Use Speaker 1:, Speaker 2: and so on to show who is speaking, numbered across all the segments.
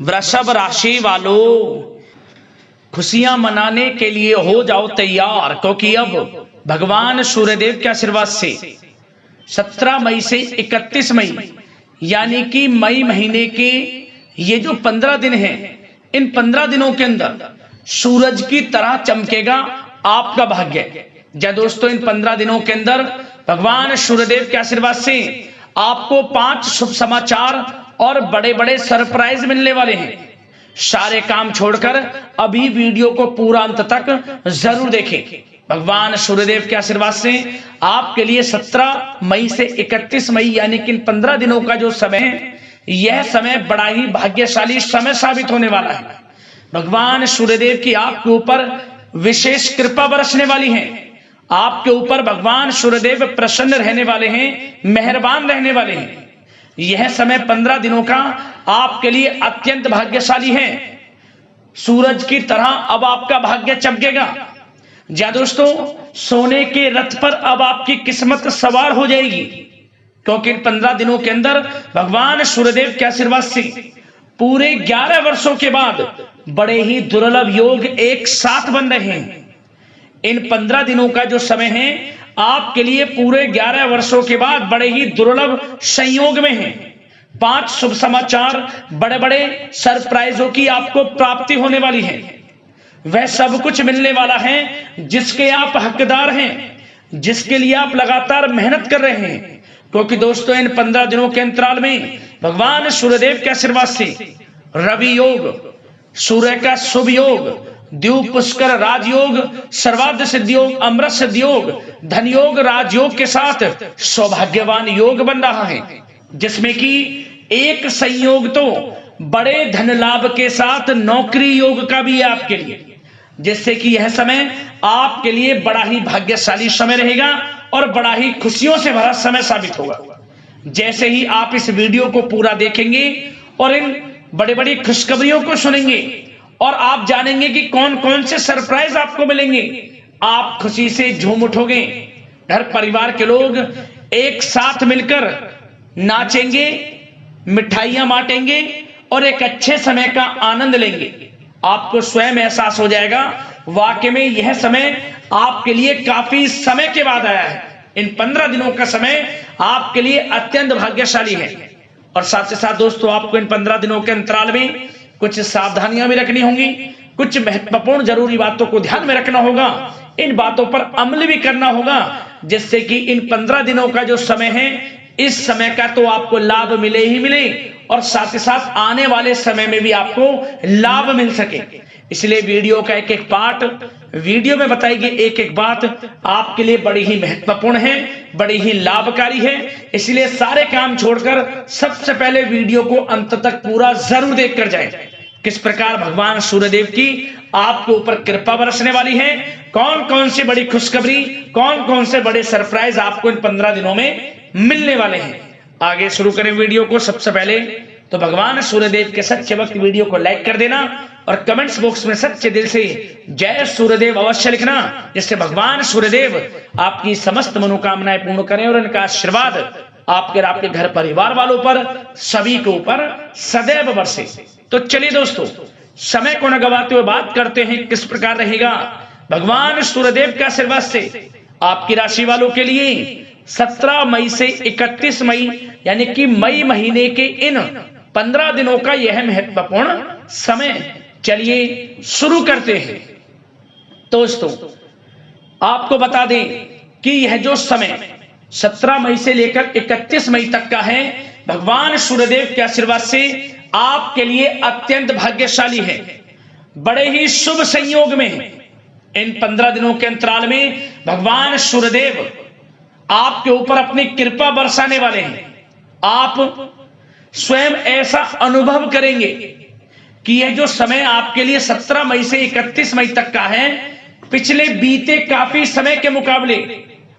Speaker 1: वृषभ राशि वालों, खुशियां मनाने के लिए हो जाओ तैयार, क्योंकि अब भगवान सूर्यदेव के आशीर्वाद से 17 मई से 31 मई यानी कि मई महीने के ये जो 15 दिन हैं, इन 15 दिनों के अंदर सूरज की तरह चमकेगा आपका भाग्य। जय दोस्तों, इन 15 दिनों के अंदर भगवान सूर्यदेव के आशीर्वाद से आपको 5 शुभ समाचार और बड़े बड़े सरप्राइज मिलने वाले हैं। सारे काम छोड़कर अभी वीडियो को पूरा अंत तक जरूर देखें। भगवान सूर्यदेव के आशीर्वाद से आपके लिए 17 मई से 31 मई यानी कि इन 15 दिनों का जो समय है, यह समय बड़ा ही भाग्यशाली समय साबित होने वाला है। भगवान सूर्यदेव की आपके ऊपर विशेष कृपा बरसने वाली है। आपके ऊपर भगवान सूर्यदेव प्रसन्न रहने वाले हैं, मेहरबान रहने वाले हैं। यह समय 15 दिनों का आपके लिए अत्यंत भाग्यशाली है। सूरज की तरह अब आपका भाग्य चमकेगा। जा दोस्तों, सोने के रथ पर अब आपकी किस्मत सवार हो जाएगी, क्योंकि इन 15 दिनों के अंदर भगवान सूर्यदेव के आशीर्वाद से पूरे 11 वर्षों के बाद बड़े ही दुर्लभ योग एक साथ बन रहे हैं। इन 15 दिनों का जो समय है आपके लिए पूरे 11 वर्षों के बाद बड़े ही दुर्लभ संयोग में है। 5 शुभ समाचार, बड़े बड़े सरप्राइजों की आपको प्राप्ति होने वाली है। वह सब कुछ मिलने वाला है जिसके आप हकदार हैं, जिसके लिए आप लगातार मेहनत कर रहे हैं। क्योंकि दोस्तों, इन 15 दिनों के अंतराल में भगवान सूर्यदेव के आशीर्वाद से रवि योग, सूर्य का शुभ योग, द्वीप पुष्कर राजयोग, सर्वार्थ सिद्धि योग, अमृत सिद्धि योग, धन योग, राजयोग के साथ सौभाग्यवान योग बन रहा है, जिसमें कि एक संयोग तो बड़े धन लाभ के साथ नौकरी योग का भी है आपके लिए, जिससे कि यह समय आपके लिए बड़ा ही भाग्यशाली समय रहेगा और बड़ा ही खुशियों से भरा समय साबित होगा। जैसे ही आप इस वीडियो को पूरा देखेंगे और इन बड़ी बड़ी खुशखबरियों को सुनेंगे और आप जानेंगे कि कौन कौन से सरप्राइज आपको मिलेंगे, आप खुशी से झूम उठोगे। घर परिवार के लोग एक साथ मिलकर नाचेंगे, मिठाइयां बांटेंगे और एक अच्छे समय का आनंद लेंगे। आपको स्वयं एहसास हो जाएगा वाकई में यह समय आपके लिए काफी समय के बाद आया है। इन 15 दिनों का समय आपके लिए अत्यंत भाग्यशाली है। और साथ ही साथ दोस्तों, आपको इन 15 दिनों के अंतराल में कुछ सावधानियां भी रखनी होंगी, कुछ महत्वपूर्ण जरूरी बातों को ध्यान में रखना होगा, इन बातों पर अमल भी करना होगा, जिससे कि इन 15 दिनों का जो समय है, इस समय का तो आपको लाभ मिले ही मिले और साथ ही साथ आने वाले समय में भी आपको लाभ मिल सके। इसलिए वीडियो का एक एक पार्ट, वीडियो में बताई गई एक एक बात आपके लिए बड़ी ही महत्वपूर्ण है, बड़ी ही लाभकारी है। इसलिए सारे काम छोड़कर सबसे पहले वीडियो को अंत तक पूरा जरूर देख कर जाए। किस प्रकार भगवान सूर्यदेव की आपके ऊपर कृपा बरसने वाली है, कौन कौन सी बड़ी खुशखबरी, कौन कौन से बड़े सरप्राइज आपको इन 15 दिनों में मिलने वाले हैं। आगे शुरू करें वीडियो को। सबसे पहले तो भगवान सूर्यदेव के सच्चे भक्त वीडियो को लाइक कर देना और कमेंट्स बॉक्स में सच्चे दिल से जय सूर्यदेव अवश्य लिखना, जिससे भगवान सूर्यदेव आपकी समस्त मनोकामनाएं पूर्ण करें और इनका आशीर्वाद आपके और आपके घर परिवार वालों पर, सभी के ऊपर सदैव बरसे। तो चलिए दोस्तों, समय को न गवाते हुए बात करते हैं किस प्रकार रहेगा भगवान सूर्यदेव के आशीर्वाद से आपकी राशि वालों के लिए 17 मई से 31 मई यानी कि मई महीने के इन 15 दिनों का यह महत्वपूर्ण समय। चलिए शुरू करते हैं। दोस्तों, आपको बता दें कि यह जो समय 17 मई से लेकर 31 मई तक का है, भगवान सूर्यदेव के आशीर्वाद से आपके लिए अत्यंत भाग्यशाली है, बड़े ही शुभ संयोग में। इन 15 दिनों के अंतराल में भगवान सूर्यदेव आपके ऊपर अपनी कृपा बरसाने वाले हैं। आप स्वयं ऐसा अनुभव करेंगे कि यह जो समय आपके लिए 17 मई से 31 मई तक का है, पिछले बीते काफी समय के मुकाबले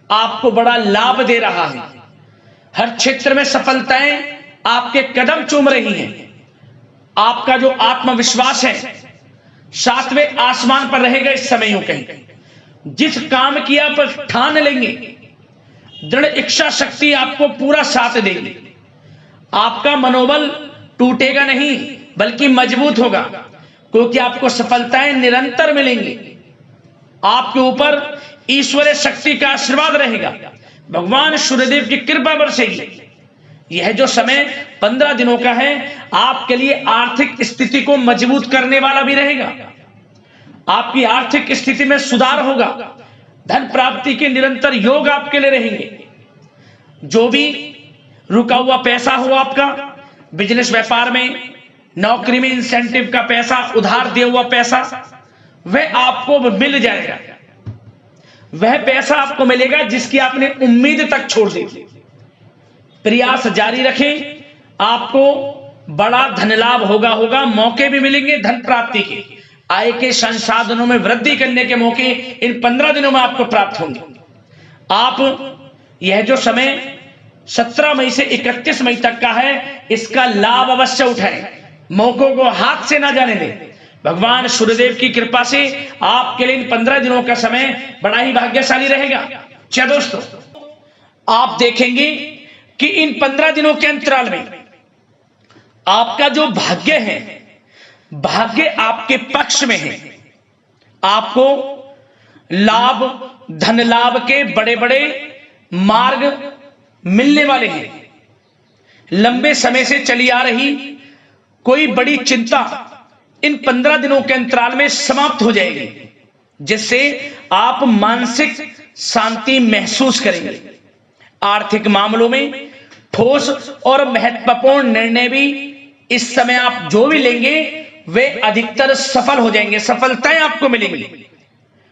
Speaker 1: आपको बड़ा लाभ दे रहा है। हर क्षेत्र में सफलताएं आपके कदम चूम रही हैं। आपका जो आत्मविश्वास है 7वें आसमान पर रहेगा इस समय। यूं कहीं जिस काम की आप ठान लेंगे, दृढ़ इच्छा शक्ति आपको पूरा साथ देगी। आपका मनोबल टूटेगा नहीं, बल्कि मजबूत होगा, क्योंकि आपको सफलताएं निरंतर मिलेंगी। आपके ऊपर ईश्वरीय शक्ति का आशीर्वाद रहेगा, भगवान सूर्यदेव की कृपा बरसेगी। यह जो समय 15 दिनों का है, आपके लिए आर्थिक स्थिति को मजबूत करने वाला भी रहेगा। आपकी आर्थिक स्थिति में सुधार होगा, धन प्राप्ति के निरंतर योग आपके लिए रहेंगे। जो भी रुका हुआ पैसा हो आपका, बिजनेस व्यापार में, नौकरी में इंसेंटिव का पैसा, उधार दिया हुआ पैसा, वह आपको मिल जाएगा। वह पैसा आपको मिलेगा जिसकी आपने उम्मीद तक छोड़ दी थी। प्रयास जारी रखें, आपको बड़ा धन लाभ होगा। मौके भी मिलेंगे धन प्राप्ति के, आय के संसाधनों में वृद्धि करने के मौके इन 15 दिनों में आपको प्राप्त होंगे। आप यह जो समय 17 मई से 31 मई तक का है, इसका लाभ अवश्य उठाएं, मौकों को हाथ से ना जाने दें। भगवान सूर्यदेव की कृपा से आपके लिए इन 15 दिनों का समय बड़ा ही भाग्यशाली रहेगा। क्या दोस्तों, आप देखेंगे कि इन 15 दिनों के अंतराल में आपका जो भाग्य है, भाग्य आपके पक्ष में है। आपको लाभ, धन लाभ के बड़े बड़े मार्ग मिलने वाले हैं। लंबे समय से चली आ रही कोई बड़ी चिंता इन 15 दिनों के अंतराल में समाप्त हो जाएगी, जिससे आप मानसिक शांति महसूस करेंगे। आर्थिक मामलों में ठोस और महत्वपूर्ण निर्णय भी इस समय आप जो भी लेंगे वे अधिकतर सफल हो जाएंगे, सफलताएं आपको मिलेंगी।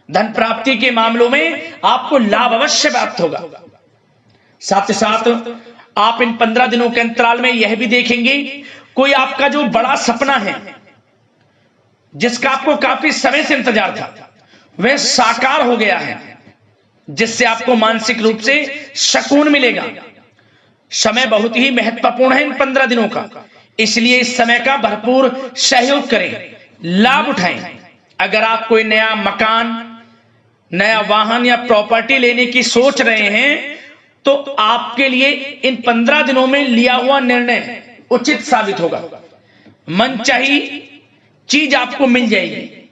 Speaker 1: धन प्राप्ति के मामलों में आपको लाभ अवश्य प्राप्त होगा। साथ ही साथ आप इन 15 दिनों के अंतराल में यह भी देखेंगे, कोई आपका जो बड़ा सपना है, जिसका आपको काफी समय से इंतजार था, वह साकार हो गया है, जिससे आपको मानसिक रूप से सुकून मिलेगा। समय बहुत ही महत्वपूर्ण है इन 15 दिनों का, इसलिए इस समय का भरपूर सहयोग करें, लाभ उठाएं। अगर आप कोई नया मकान, नया वाहन या प्रॉपर्टी लेने की सोच रहे हैं, तो आपके लिए इन 15 दिनों में लिया हुआ निर्णय उचित साबित होगा। मनचाही चीज आपको मिल जाएगी।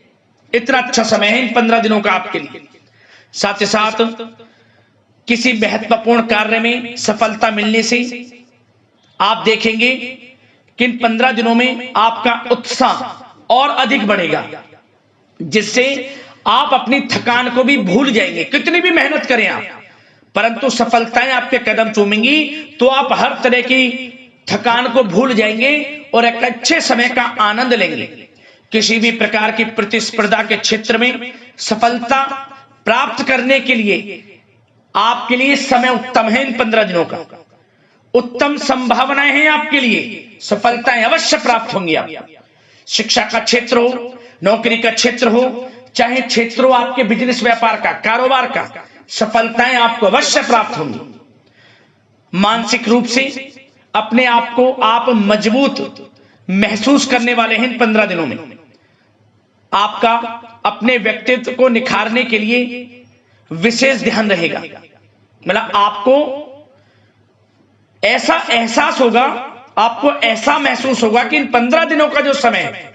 Speaker 1: इतना अच्छा समय है इन 15 दिनों का आपके लिए। साथ ही साथ किसी महत्वपूर्ण कार्य में सफलता मिलने से आप देखेंगे कि इन 15 दिनों में आपका उत्साह और अधिक बढ़ेगा, जिससे आप अपनी थकान को भी भूल जाएंगे। कितनी भी मेहनत करें आप, परंतु सफलताएं आपके कदम चूमेंगी तो आप हर तरह की थकान को भूल जाएंगे और एक अच्छे समय का आनंद लेंगे। किसी भी प्रकार की प्रतिस्पर्धा के क्षेत्र में सफलता प्राप्त करने के लिए आपके लिए समय उत्तम है। इन 15 दिनों का उत्तम संभावनाएं हैं आपके लिए, सफलताएं अवश्य प्राप्त होंगी। आप शिक्षा का क्षेत्र हो, नौकरी का क्षेत्र हो, चाहे क्षेत्र हो आपके बिजनेस व्यापार का, कारोबार का, सफलताएं आपको अवश्य प्राप्त होंगी। मानसिक रूप से अपने आप को आप मजबूत महसूस करने वाले हैं इन 15 दिनों में। आपका अपने व्यक्तित्व को निखारने के लिए विशेष ध्यान रहेगा। मतलब आपको ऐसा एहसास होगा, आपको ऐसा महसूस होगा कि इन 15 दिनों का जो समय है,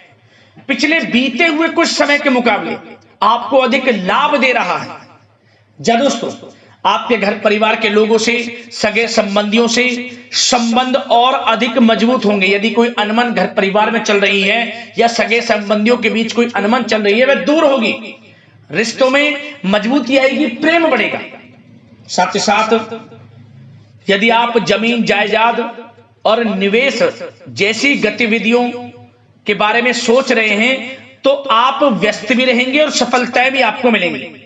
Speaker 1: पिछले बीते हुए कुछ समय के मुकाबले आपको अधिक लाभ दे रहा है। जब दोस्तों आपके घर परिवार के लोगों से, सगे संबंधियों से संबंध और अधिक मजबूत होंगे। यदि कोई अनबन घर परिवार में चल रही है या सगे संबंधियों के बीच कोई अनबन चल रही है, वह दूर होगी, रिश्तों में मजबूती आएगी, प्रेम बढ़ेगा। साथ ही साथ यदि आप जमीन जायदाद और निवेश जैसी गतिविधियों के बारे में सोच रहे हैं, तो आप व्यस्त भी रहेंगे और सफलताएं भी आपको मिलेंगी।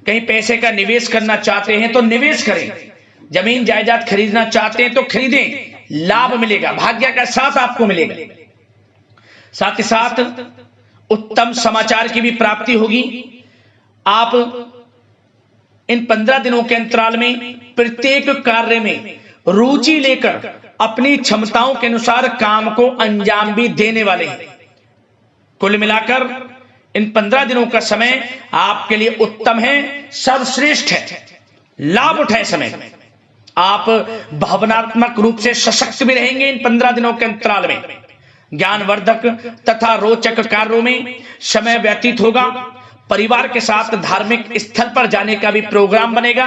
Speaker 1: कहीं पैसे का निवेश करना चाहते हैं तो निवेश करें, जमीन जायदाद खरीदना चाहते हैं तो खरीदें, लाभ मिलेगा, भाग्य का साथ आपको मिलेगा। साथ ही साथ उत्तम समाचार की भी प्राप्ति होगी। आप इन 15 दिनों के अंतराल में प्रत्येक कार्य में रुचि लेकर अपनी क्षमताओं के अनुसार काम को अंजाम भी देने वाले हैं। कुल मिलाकर इन 15 दिनों का समय आपके लिए उत्तम है, सर्वश्रेष्ठ है। लाभ उठाएं समय में। आप भावनात्मक रूप से सशक्त भी रहेंगे इन 15 दिनों के अंतराल में। ज्ञानवर्धक तथा रोचक कार्यों में समय व्यतीत होगा। परिवार के साथ धार्मिक स्थल पर जाने का भी प्रोग्राम बनेगा।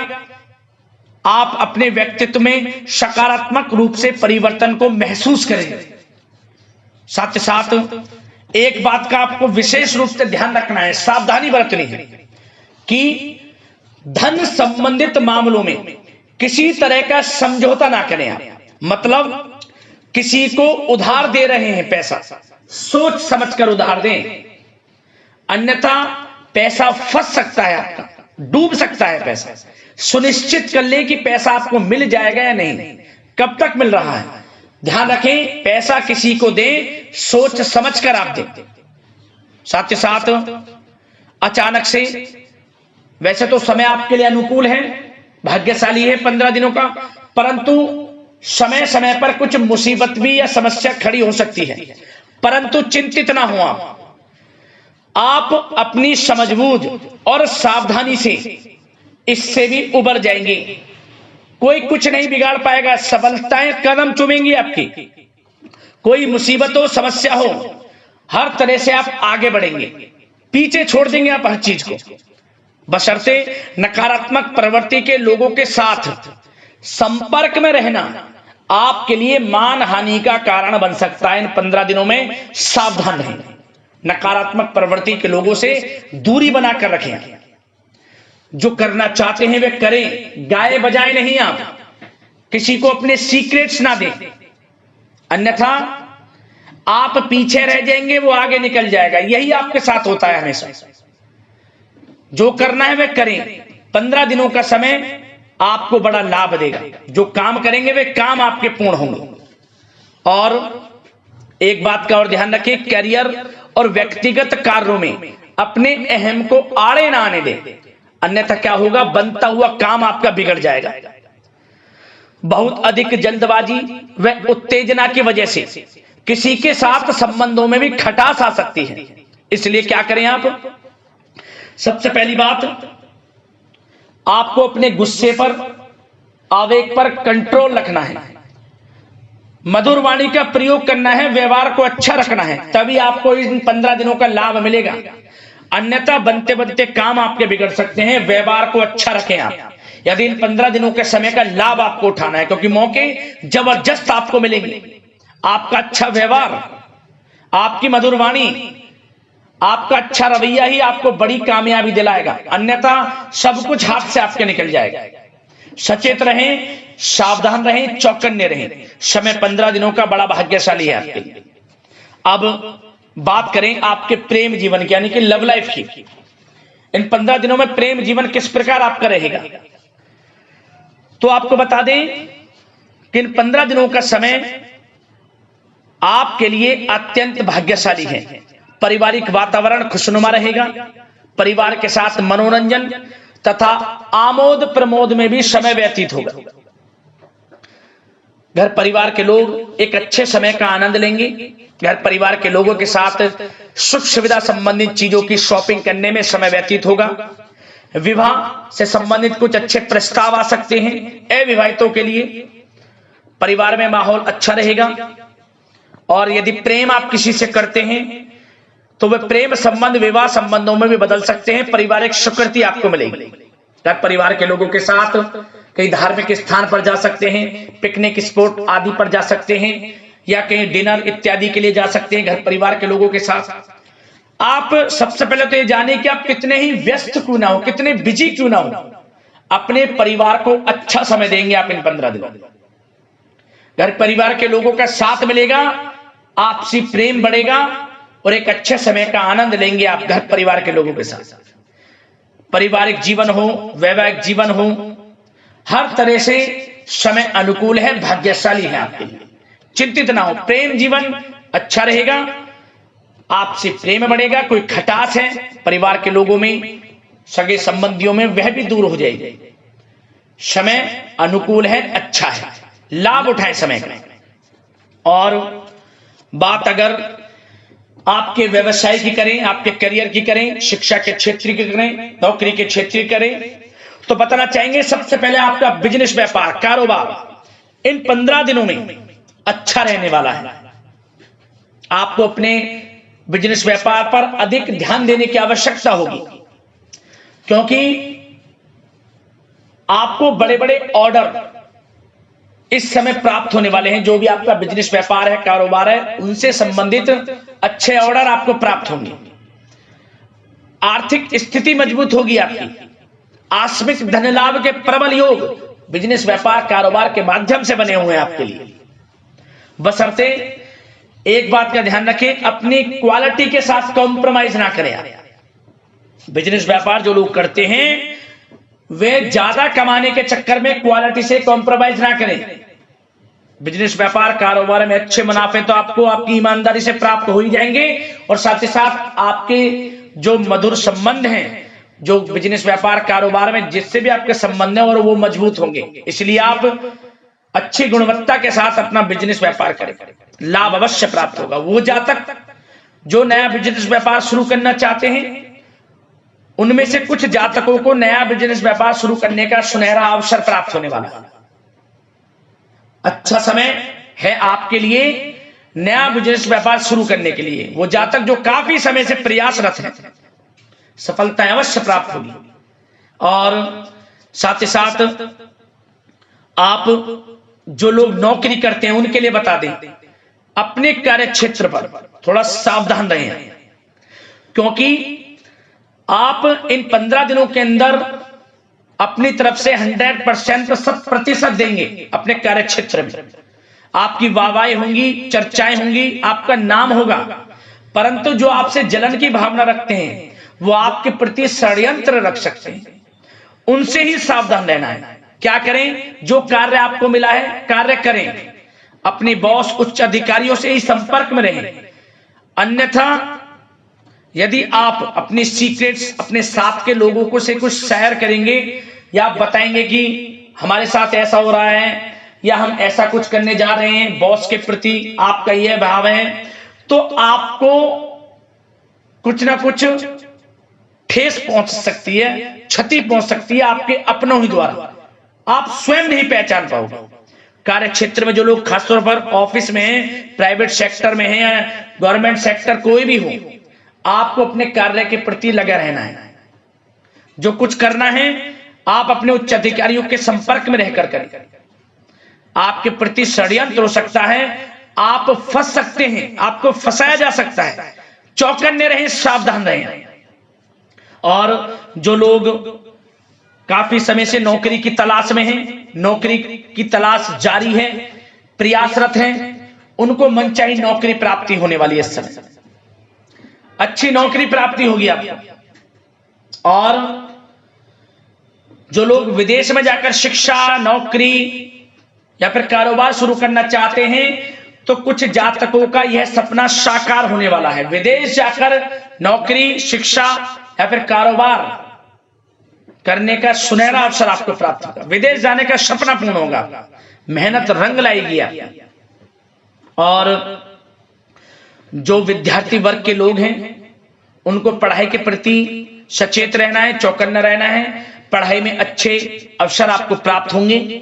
Speaker 1: आप अपने व्यक्तित्व में सकारात्मक रूप से परिवर्तन को महसूस करेंगे। साथ ही साथ एक बात का आपको विशेष रूप से ध्यान रखना है, सावधानी बरतनी है कि धन संबंधित मामलों में किसी तरह का समझौता ना करें आप। मतलब किसी को उधार दे रहे हैं पैसा, सोच समझकर उधार दें, अन्यथा पैसा फंस सकता है, आपका डूब सकता है पैसा। सुनिश्चित कर लें कि पैसा आपको मिल जाएगा या नहीं, कब तक मिल रहा है, ध्यान रखें। पैसा किसी को दें, सोच समझकर आप दें। साथ ही साथ अचानक से, वैसे तो समय आपके लिए अनुकूल है, भाग्यशाली है 15 दिनों का, परंतु समय समय पर कुछ मुसीबत भी या समस्या खड़ी हो सकती है। परंतु चिंतित ना हो आप अपनी समझबूझ और सावधानी से इससे भी उबर जाएंगे। कोई कुछ नहीं बिगाड़ पाएगा, सफलताएं कदम चूमेंगी आपकी। कोई मुसीबत हो, समस्या हो, हर तरह से आप आगे बढ़ेंगे, पीछे छोड़ देंगे आप हर चीज को। बशर्ते नकारात्मक प्रवृत्ति के लोगों के साथ संपर्क में रहना आपके लिए मान हानि का कारण बन सकता है। इन 15 दिनों में सावधान रहें, नकारात्मक प्रवृत्ति के लोगों से दूरी बनाकर रखें। जो करना चाहते हैं वे करें, गाए बजाए नहीं। आप किसी को अपने सीक्रेट्स ना दें, अन्यथा आप पीछे रह जाएंगे, वो आगे निकल जाएगा। यही आपके साथ होता है हमेशा। जो करना है वे करें। 15 दिनों का समय आपको बड़ा लाभ देगा। जो काम करेंगे वे काम आपके पूर्ण होंगे। और एक बात का और ध्यान रखें, करियर और व्यक्तिगत कार्यों में अपने अहम को आड़े ना आने दें, अन्यथा क्या होगा, बनता हुआ काम आपका बिगड़ जाएगा। बहुत अधिक जल्दबाजी व उत्तेजना की वजह से किसी के साथ संबंधों में भी खटास आ सकती है। इसलिए क्या करें आप, सबसे पहली बात, आपको अपने गुस्से पर, आवेग पर कंट्रोल रखना है। मधुर वाणी का प्रयोग करना है, व्यवहार को अच्छा रखना है, तभी आपको इन 15 दिनों का लाभ मिलेगा। अन्यथा बनते बनते काम आपके बिगड़ सकते हैं। व्यवहार को अच्छा रखें आप, यदि इन 15 दिनों के समय का लाभ आपको उठाना है, क्योंकि मौके जबरदस्त आपको मिलेंगे। आपका अच्छा व्यवहार, आपकी मधुर वाणी, आपका अच्छा रवैया ही आपको बड़ी कामयाबी दिलाएगा, अन्यथा सब कुछ हाथ से आपके निकल जाएगा। सचेत रहें, सावधान रहें, चौकन्ने रहें। समय 15 दिनों का बड़ा भाग्यशाली है आपके लिए। अब बात करें आपके प्रेम जीवन की, यानी कि लव लाइफ की। इन 15 दिनों में प्रेम जीवन किस प्रकार आपका रहेगा, तो आपको बता दें कि इन 15 दिनों का समय आपके लिए अत्यंत भाग्यशाली है। पारिवारिक वातावरण खुशनुमा रहेगा। परिवार के साथ मनोरंजन तथा आमोद प्रमोद में भी समय व्यतीत होगा। घर परिवार के लोग एक अच्छे समय का आनंद लेंगे। घर परिवार के लोगों के साथ सुख सुविधा संबंधित चीजों की शॉपिंग करने में समय व्यतीत होगा। विवाह से संबंधित कुछ अच्छे प्रस्ताव आ सकते हैं अविवाहितों के लिए। परिवार में माहौल अच्छा रहेगा। और यदि प्रेम आप किसी से करते हैं तो वह प्रेम संबंध विवाह संबंधों में भी बदल सकते हैं। पारिवारिक स्वीकृति आपको मिलेगी। घर परिवार के लोगों के साथ कहीं धार्मिक स्थान पर जा सकते हैं, पिकनिक स्पॉट आदि पर जा सकते हैं, या कहीं डिनर इत्यादि के लिए जा सकते हैं घर परिवार के लोगों के साथ। आप सबसे पहले तो ये जाने कि आप कितने ही व्यस्त क्यों ना हो, कितने बिजी क्यों ना हो, अपने परिवार को अच्छा समय देंगे आप इन 15 दिनों। घर परिवार के लोगों का साथ मिलेगा, आपसी प्रेम बढ़ेगा और एक अच्छे समय का आनंद लेंगे आप घर परिवार के लोगों के साथ। पारिवारिक जीवन हो, वैवाहिक जीवन हो, हर तरह से समय अनुकूल है, भाग्यशाली है आपके लिए। चिंतित ना हो, प्रेम जीवन अच्छा रहेगा, आपसे प्रेम बढ़ेगा। कोई खटास है परिवार के लोगों में, सगे संबंधियों में, वह भी दूर हो जाएगी। समय अनुकूल है, अच्छा है, लाभ उठाएं समय का। और बात अगर आपके व्यवसाय की करें, आपके करियर की करें, शिक्षा के क्षेत्र की करें, नौकरी के क्षेत्र की करें, तो बताना चाहेंगे सबसे पहले आपका बिजनेस, व्यापार, कारोबार इन 15 दिनों में अच्छा रहने वाला है। आपको अपने बिजनेस व्यापार पर अधिक ध्यान देने की आवश्यकता होगी, क्योंकि आपको बड़े बड़े ऑर्डर इस समय प्राप्त होने वाले हैं। जो भी आपका बिजनेस व्यापार है, कारोबार है, उनसे संबंधित अच्छे ऑर्डर आपको प्राप्त होंगे। आर्थिक स्थिति मजबूत होगी आपकी। आकस्मिक धन लाभ के प्रबल योग बिजनेस व्यापार कारोबार के माध्यम से बने हुए हैं आपके लिए। बशर्ते एक बात का ध्यान रखें, अपनी क्वालिटी के साथ कॉम्प्रोमाइज ना करें आप। बिजनेस व्यापार जो लोग करते हैं वे ज्यादा कमाने के चक्कर में क्वालिटी से कॉम्प्रोमाइज ना करें। बिजनेस व्यापार कारोबार में अच्छे मुनाफे तो आपको आपकी ईमानदारी से प्राप्त हो ही जाएंगे, और साथ ही साथ आपके जो मधुर संबंध हैं जो बिजनेस व्यापार कारोबार में जिससे भी आपके संबंध हैं और वो मजबूत होंगे। इसलिए आप अच्छी गुणवत्ता के साथ अपना बिजनेस व्यापार करें, लाभ अवश्य प्राप्त होगा। वो जातक जो नया बिजनेस व्यापार शुरू करना चाहते हैं, उनमें से कुछ जातकों को नया बिजनेस व्यापार शुरू करने का सुनहरा अवसर प्राप्त होने वाला है। अच्छा समय है आपके लिए नया बिजनेस व्यापार शुरू करने के लिए। वो जातक जो काफी समय से प्रयासरत हैं, सफलता अवश्य प्राप्त होगी। और साथ ही साथ आप जो लोग नौकरी करते हैं उनके लिए बता दें, अपने कार्य क्षेत्र पर थोड़ा सावधान रहें, क्योंकि आप इन 15 दिनों के अंदर अपनी तरफ से 100% 100% देंगे अपने कार्य क्षेत्र में। आपकी वाहवाही होंगी, चर्चाएं होंगी, आपका नाम होगा, परंतु जो आपसे जलन की भावना रखते हैं वो आपके प्रति षड्यंत्र रख सकते हैं। उनसे ही सावधान रहना है। क्या करें? जो कार्य आपको मिला है कार्य करें, अपने बॉस उच्च अधिकारियों से ही संपर्क में रहें। अन्यथा यदि आप अपने सीक्रेट्स अपने साथ के लोगों को से कुछ शेयर करेंगे या आप बताएंगे कि हमारे साथ ऐसा हो रहा है या हम ऐसा कुछ करने जा रहे हैं, बॉस के प्रति आपका यह भाव है, तो आपको कुछ ना कुछ ठेस पहुंच सकती है, क्षति पहुंच सकती है आपके अपनों ही द्वारा। आप स्वयं नहीं पहचान पाओगे। कार्य क्षेत्र में जो लोग खासतौर पर ऑफिस में हैं, प्राइवेट सेक्टर में हैं या गवर्नमेंट सेक्टर कोई भी हो, आपको अपने कार्य के प्रति लगा रहना है। जो कुछ करना है आप अपने उच्च अधिकारियों के संपर्क में रहकर करें। आपके प्रति षड्यंत्र हो सकता है, आप फंस सकते हैं, आपको फंसाया जा सकता है। चौकन्ने रहें, सावधान रहें। और जो लोग काफी समय से नौकरी की तलाश में हैं, नौकरी की तलाश जारी है, प्रयासरत हैं, उनको मनचाही नौकरी प्राप्ति होने वाली है। इस समय अच्छी नौकरी प्राप्ति होगी आपको। और जो लोग विदेश में जाकर शिक्षा, नौकरी या फिर कारोबार शुरू करना चाहते हैं, तो कुछ जातकों का यह सपना साकार होने वाला है। विदेश जाकर नौकरी, शिक्षा या फिर कारोबार करने का सुनहरा अवसर आपको प्राप्त होगा। विदेश जाने का सपना पूर्ण होगा, मेहनत रंग लाएगी आपकी। और जो विद्यार्थी वर्ग के लोग हैं उनको पढ़ाई के प्रति सचेत रहना है, चौकन्ना रहना है। पढ़ाई में अच्छे अवसर आपको प्राप्त होंगे,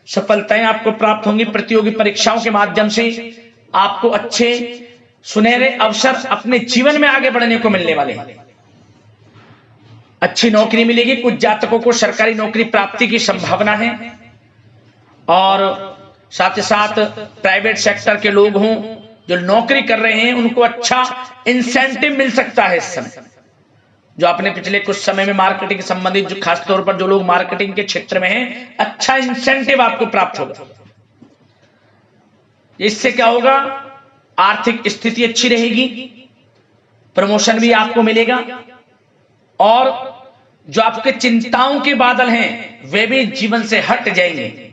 Speaker 1: सफलताएं आपको प्राप्त होंगी। प्रतियोगी परीक्षाओं के माध्यम से आपको अच्छे सुनहरे अवसर अपने जीवन में आगे बढ़ने को मिलने वाले हैं। अच्छी नौकरी मिलेगी। कुछ जातकों को सरकारी नौकरी प्राप्ति की संभावना है। और साथ ही साथ प्राइवेट सेक्टर के लोग हों जो नौकरी कर रहे हैं, उनको अच्छा इंसेंटिव मिल सकता है इस समय। जो आपने पिछले कुछ समय में मार्केटिंग संबंधित, जो खासतौर पर जो लोग मार्केटिंग के क्षेत्र में हैं, अच्छा इंसेंटिव आपको प्राप्त होगा। इससे क्या होगा? आर्थिक स्थिति अच्छी रहेगी, प्रमोशन भी आपको मिलेगा, और जो आपके चिंताओं के बादल हैं वे भी जीवन से हट जाएंगे।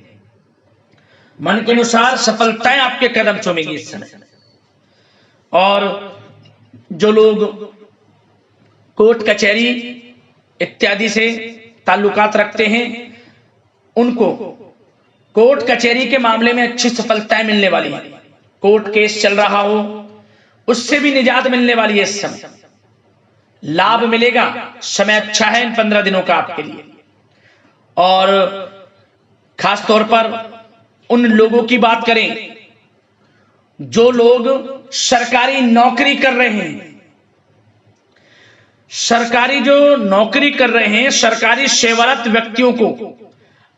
Speaker 1: मन के अनुसार सफलताएं आपके कदम चूमेगी इस समय। और जो लोग कोर्ट कचहरी इत्यादि से ताल्लुकात रखते हैं, उनको कोर्ट कचहरी के मामले में अच्छी सफलताएं मिलने वाली है। कोर्ट केस चल रहा हो उससे भी निजात मिलने वाली है। इस समय लाभ मिलेगा। समय अच्छा है इन 15 दिनों का आपके लिए। और खास तौर पर उन लोगों की बात करें जो लोग सरकारी नौकरी कर रहे हैं, सरकारी जो नौकरी कर रहे हैं, सरकारी सेवारत व्यक्तियों को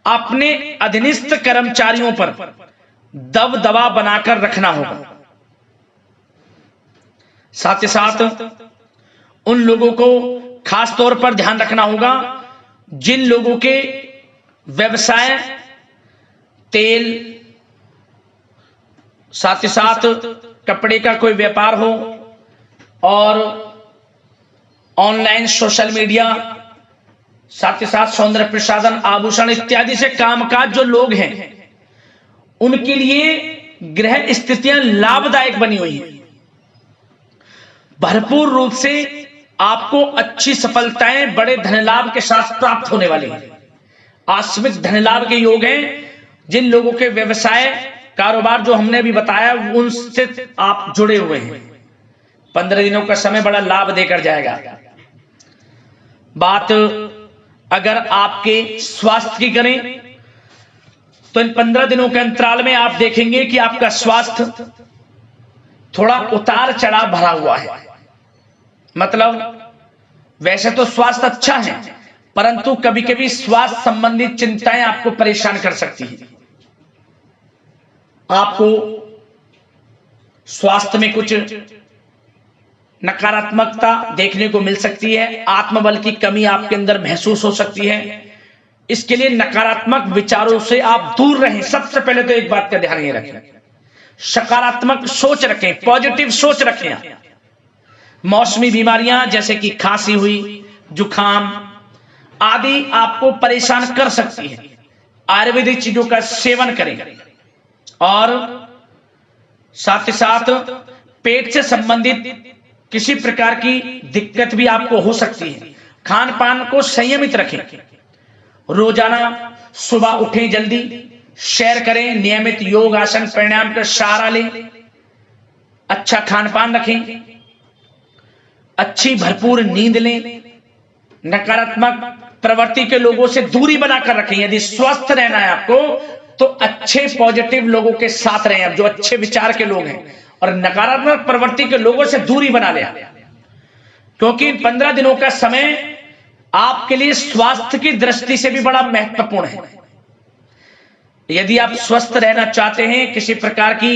Speaker 1: अपने अधीनस्थ कर्मचारियों पर दबदबा बनाकर रखना होगा। साथ ही साथ उन लोगों को खास तौर पर ध्यान रखना होगा जिन लोगों के व्यवसाय तेल, साथ ही साथ कपड़े का कोई व्यापार हो और ऑनलाइन सोशल मीडिया, साथ ही साथ सौंदर्य प्रसाधन, आभूषण इत्यादि से कामकाज जो लोग हैं, उनके लिए ग्रह स्थितियां लाभदायक बनी हुई हैं। भरपूर रूप से आपको अच्छी सफलताएं बड़े धनलाभ के साथ प्राप्त होने वाली हैं। आकस्मिक धनलाभ के योग हैं। जिन लोगों के व्यवसाय कारोबार जो हमने भी बताया उनसे आप जुड़े हुए हैं, 15 दिनों का समय बड़ा लाभ देकर जाएगा। बात अगर आपके स्वास्थ्य की करें तो इन 15 दिनों के अंतराल में आप देखेंगे कि आपका स्वास्थ्य थोड़ा उतार चढ़ाव भरा हुआ है। मतलब वैसे तो स्वास्थ्य अच्छा है, परंतु कभी कभी स्वास्थ्य संबंधित चिंताएं आपको परेशान कर सकती हैं। आपको स्वास्थ्य में कुछ नकारात्मकता देखने को मिल सकती है, आत्मबल की कमी आपके अंदर महसूस हो सकती है। इसके लिए नकारात्मक विचारों से आप दूर रहें। सबसे पहले तो एक बात का ध्यान ये रखें, सकारात्मक सोच रखें, पॉजिटिव सोच रखें। मौसमी बीमारियां जैसे कि खांसी हुई, जुखाम आदि आपको परेशान कर सकती है। आयुर्वेदिक चीजों का सेवन करें और साथ ही साथ पेट से संबंधित किसी प्रकार की दिक्कत भी आपको हो सकती है। खान पान को संयमित रखें। रोजाना सुबह उठें, जल्दी सैर करें, नियमित योग आसन प्राणायाम का सहारा लें, अच्छा खान पान रखें, अच्छी भरपूर नींद लें, नकारात्मक प्रवृत्ति के लोगों से दूरी बनाकर रखें। यदि स्वस्थ रहना है आपको तो अच्छे पॉजिटिव लोगों के साथ रहें, अब जो अच्छे विचार के लोग हैं, और नकारात्मक प्रवृत्ति के लोगों से दूरी बना लें, क्योंकि 15 दिनों का समय आपके लिए स्वास्थ्य की दृष्टि से भी बड़ा महत्वपूर्ण है। यदि आप स्वस्थ रहना चाहते हैं, किसी प्रकार की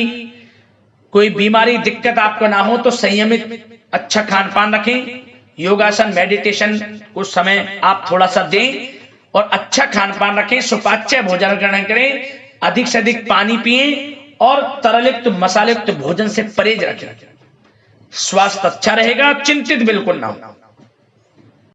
Speaker 1: कोई बीमारी दिक्कत आपको ना हो, तो संयमित अच्छा खान पान रखें, योगासन मेडिटेशन को समय आप थोड़ा सा दें और अच्छा खान पान रखें, सुपाच्य भोजन ग्रहण करें, अधिक से अधिक पानी पिएं और तरलयुक्त मसालेयुक्त भोजन से परहेज रखें। स्वास्थ्य अच्छा रहेगा, चिंतित बिल्कुल ना हो।